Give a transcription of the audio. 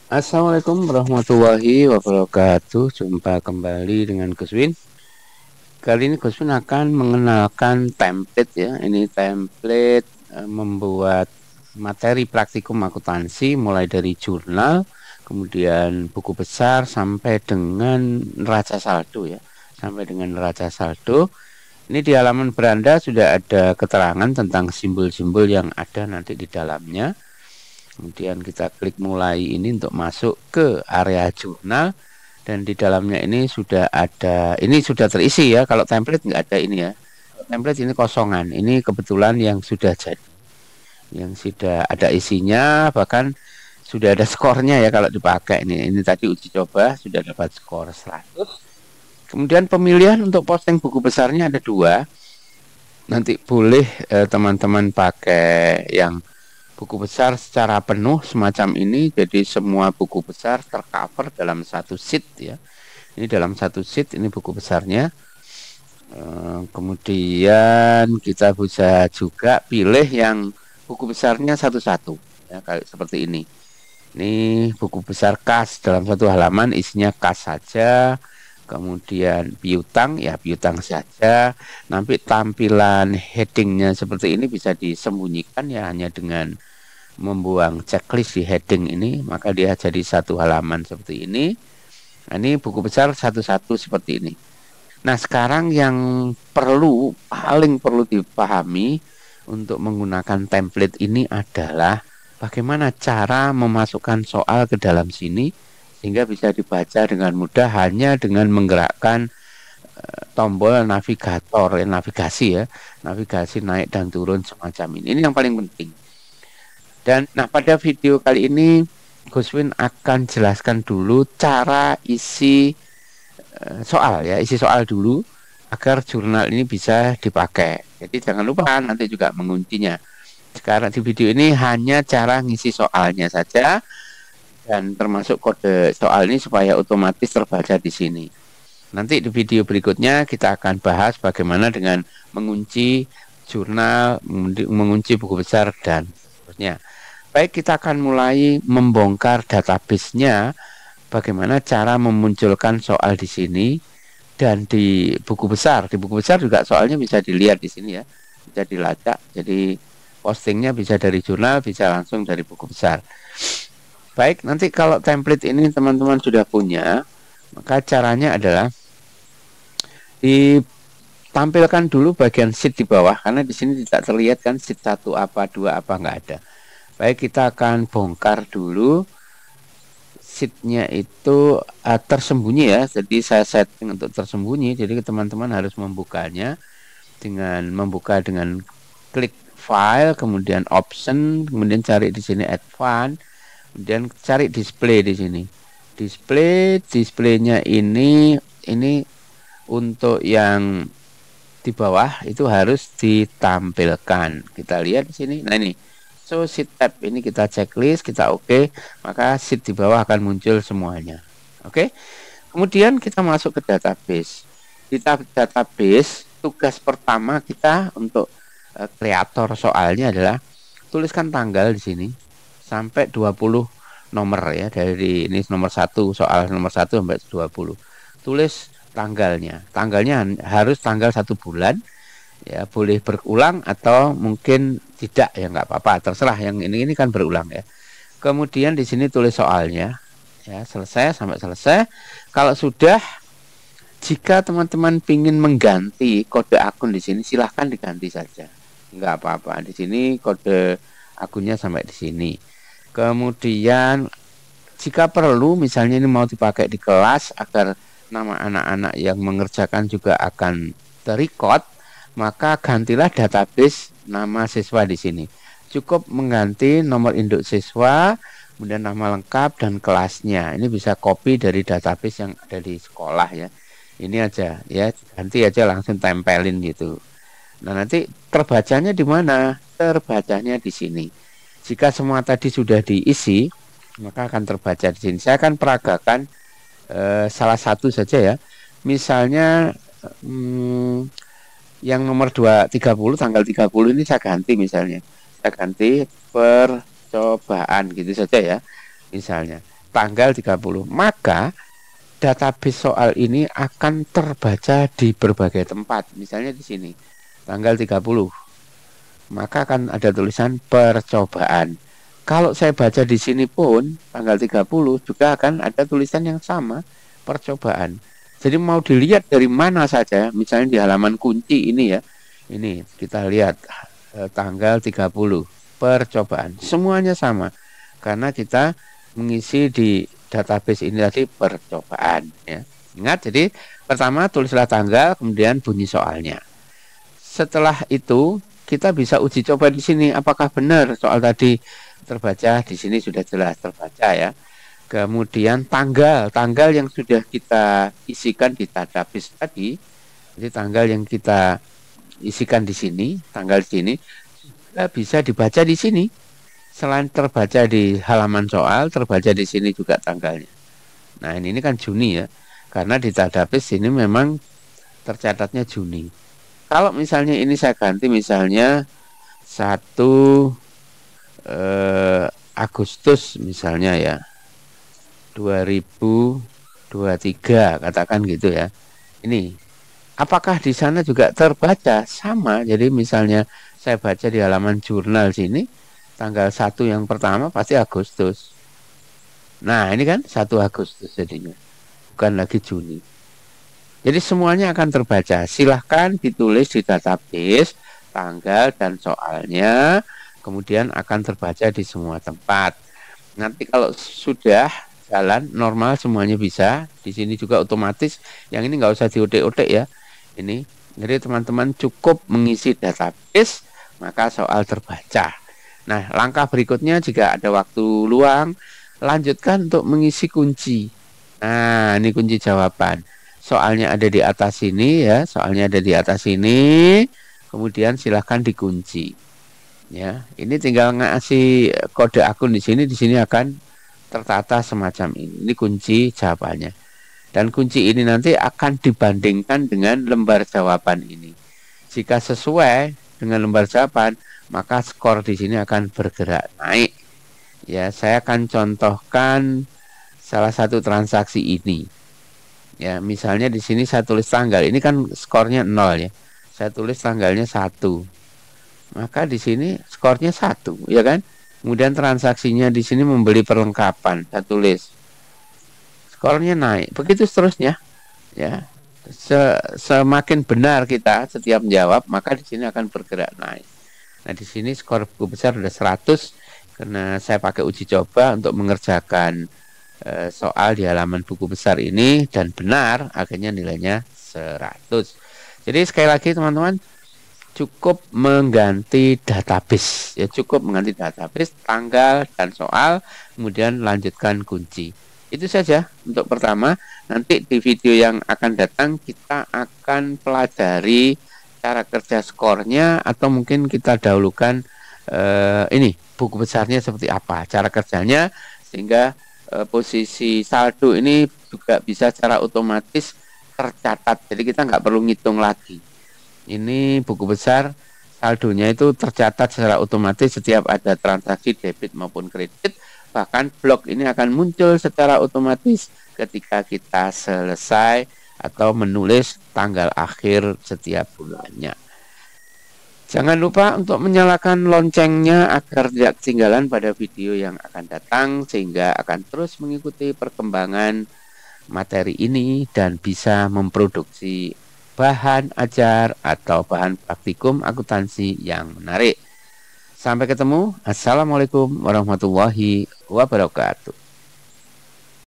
Assalamualaikum warahmatullahi wabarakatuh. Jumpa kembali dengan Gus Win. Kali ini Gus Win akan mengenalkan template ya. Ini template membuat materi praktikum akuntansi mulai dari jurnal, kemudian buku besar sampai dengan neraca saldo ya. Sampai dengan neraca saldo. Ini di halaman beranda sudah ada keterangan tentang simbol-simbol yang ada nanti di dalamnya. Kemudian kita klik mulai ini untuk masuk ke area jurnal dan di dalamnya ini sudah ada, ini sudah terisi ya. Kalau template nggak ada ini ya. Template ini kosongan. Ini kebetulan yang sudah jadi, yang sudah ada isinya, bahkan sudah ada skornya ya kalau dipakai ini. Ini tadi uji coba sudah dapat skor 100. Kemudian pemilihan untuk posting buku besarnya ada dua. Nanti boleh teman-teman pakai yang buku besar secara penuh semacam ini, jadi semua buku besar tercover dalam satu sheet ya. Ini dalam satu sheet ini buku besarnya. Kemudian kita bisa juga pilih yang buku besarnya satu-satu ya, kayak seperti ini. Ini buku besar kas dalam satu halaman isinya kas saja. Kemudian piutang ya piutang saja. Nanti tampilan headingnya seperti ini bisa disembunyikan ya hanya dengan membuang checklist di heading ini, maka dia jadi satu halaman seperti ini. Nah, ini buku besar satu-satu seperti ini. Nah, sekarang yang paling perlu dipahami untuk menggunakan template ini adalah bagaimana cara memasukkan soal ke dalam sini sehingga bisa dibaca dengan mudah hanya dengan menggerakkan tombol navigator, navigasi ya, navigasi naik dan turun semacam ini. Ini yang paling penting. Dan nah pada video kali ini Gus Win akan jelaskan dulu cara isi soal ya, isi soal dulu agar jurnal ini bisa dipakai. Jadi jangan lupa nanti juga menguncinya. Sekarang di video ini hanya cara ngisi soalnya saja dan termasuk kode soal ini supaya otomatis terbaca di sini. Nanti di video berikutnya kita akan bahas bagaimana dengan mengunci jurnal, mengunci buku besar dan seterusnya. Baik, kita akan mulai membongkar database-nya, bagaimana cara memunculkan soal di sini dan di buku besar. Di buku besar juga soalnya bisa dilihat di sini ya, bisa dilacak. Jadi postingnya bisa dari jurnal, bisa langsung dari buku besar. Baik, nanti kalau template ini teman-teman sudah punya, maka caranya adalah ditampilkan dulu bagian sheet di bawah, karena di sini tidak terlihat kan sheet 1 apa, 2 apa, nggak ada. Baik, kita akan bongkar dulu sheetnya itu tersembunyi ya. Jadi saya setting untuk tersembunyi. Jadi teman-teman harus membukanya dengan klik file, kemudian option, kemudian cari di sini advance, kemudian cari display di sini. Displaynya ini untuk yang di bawah itu harus ditampilkan. Kita lihat di sini. Nah ini. So sheet tab ini kita checklist, kita oke, maka sheet di bawah akan muncul semuanya. Oke. Kemudian kita masuk ke database. Di database tugas pertama kita untuk kreator soalnya adalah tuliskan tanggal di sini sampai 20 nomor ya, dari ini nomor 1, soal nomor 1 sampai 20. Tulis tanggalnya. Tanggalnya harus tanggal 1 bulan. Ya, boleh berulang atau mungkin tidak ya nggak apa-apa, terserah. Yang ini kan berulang ya. Kemudian di sini tulis soalnya ya, selesai sampai selesai. Kalau sudah, jika teman-teman ingin mengganti kode akun di sini silahkan diganti saja, nggak apa-apa. Di sini kode akunnya sampai di sini. Kemudian jika perlu misalnya ini mau dipakai di kelas agar nama anak-anak yang mengerjakan juga akan terrecord, maka gantilah database nama siswa di sini. Cukup mengganti nomor induk siswa, kemudian nama lengkap dan kelasnya. Ini bisa copy dari database yang ada di sekolah ya. Ini aja ya, ganti aja langsung tempelin gitu. Nah, nanti terbacanya di mana? Terbacanya di sini. Jika semua tadi sudah diisi, maka akan terbaca di sini. Saya akan peragakan salah satu saja ya. Misalnya yang nomor 230 tanggal 30 ini saya ganti misalnya. Saya ganti percobaan gitu saja ya. Misalnya. tanggal 30. Maka database soal ini akan terbaca di berbagai tempat. Misalnya di sini, tanggal 30. Maka akan ada tulisan percobaan. Kalau saya baca di sini pun, tanggal 30 juga akan ada tulisan yang sama, percobaan. Jadi mau dilihat dari mana saja, misalnya di halaman kunci ini ya. Ini kita lihat tanggal 30, percobaan. Semuanya sama. Karena kita mengisi di database ini tadi percobaan ya. Ingat, jadi pertama tulislah tanggal, kemudian bunyi soalnya. Setelah itu kita bisa uji coba di sini apakah benar soal tadi terbaca. Di sini sudah jelas terbaca ya. Kemudian tanggal yang sudah kita isikan di database tadi. Jadi tanggal yang kita isikan di sini, tanggal di sini bisa dibaca di sini. Selain terbaca di halaman soal, terbaca di sini juga tanggalnya. Nah, ini kan Juni ya. Karena di database ini memang tercatatnya Juni. Kalau misalnya ini saya ganti misalnya 1 Agustus misalnya ya. 2023 katakan gitu ya. Ini apakah di sana juga terbaca? Sama. Jadi misalnya saya baca di halaman jurnal sini, tanggal 1 yang pertama pasti Agustus. Nah, ini kan 1 Agustus jadinya. Bukan lagi Juni. Jadi semuanya akan terbaca. Silahkan ditulis di database tanggal dan soalnya. Kemudian akan terbaca di semua tempat. Nanti kalau sudah jalan normal semuanya bisa. Di sini juga otomatis. Yang ini nggak usah diotek-otek ya. Ini. Jadi teman-teman cukup mengisi database, maka soal terbaca. Nah, langkah berikutnya jika ada waktu luang, lanjutkan untuk mengisi kunci. Nah, ini kunci jawaban. Soalnya ada di atas sini ya, soalnya ada di atas sini. Kemudian silahkan dikunci. Ya, ini tinggal ngasih kode akun di sini akan tertata semacam ini. Ini kunci jawabannya. Dan kunci ini nanti akan dibandingkan dengan lembar jawaban ini. Jika sesuai dengan lembar jawaban, maka skor di sini akan bergerak naik. Ya, saya akan contohkan salah satu transaksi ini. Ya, misalnya di sini saya tulis tanggal. Ini kan skornya 0 ya. Saya tulis tanggalnya 1. Maka di sini skornya 1, ya kan? Kemudian transaksinya di sini membeli perlengkapan. Saya tulis. Skornya naik. Begitu seterusnya. Ya. Semakin benar kita setiap menjawab, maka di sini akan bergerak naik. Nah, di sini skor buku besar sudah 100 karena saya pakai uji coba untuk mengerjakan soal di halaman buku besar ini dan benar, akhirnya nilainya 100. Jadi sekali lagi teman-teman, cukup mengganti database. Ya, cukup mengganti database, tanggal dan soal, kemudian lanjutkan kunci. Itu saja untuk pertama. Nanti di video yang akan datang kita akan pelajari cara kerja skornya, atau mungkin kita dahulukan ini buku besarnya seperti apa cara kerjanya, sehingga posisi saldo ini juga bisa secara otomatis tercatat. Jadi kita nggak perlu ngitung lagi. Ini buku besar saldonya itu tercatat secara otomatis setiap ada transaksi debit maupun kredit. Bahkan blok ini akan muncul secara otomatis ketika kita selesai atau menulis tanggal akhir setiap bulannya. Jangan lupa untuk menyalakan loncengnya agar tidak ketinggalan pada video yang akan datang, sehingga akan terus mengikuti perkembangan materi ini dan bisa memproduksi bahan ajar atau bahan praktikum akuntansi yang menarik. Sampai ketemu. Assalamualaikum warahmatullahi wabarakatuh.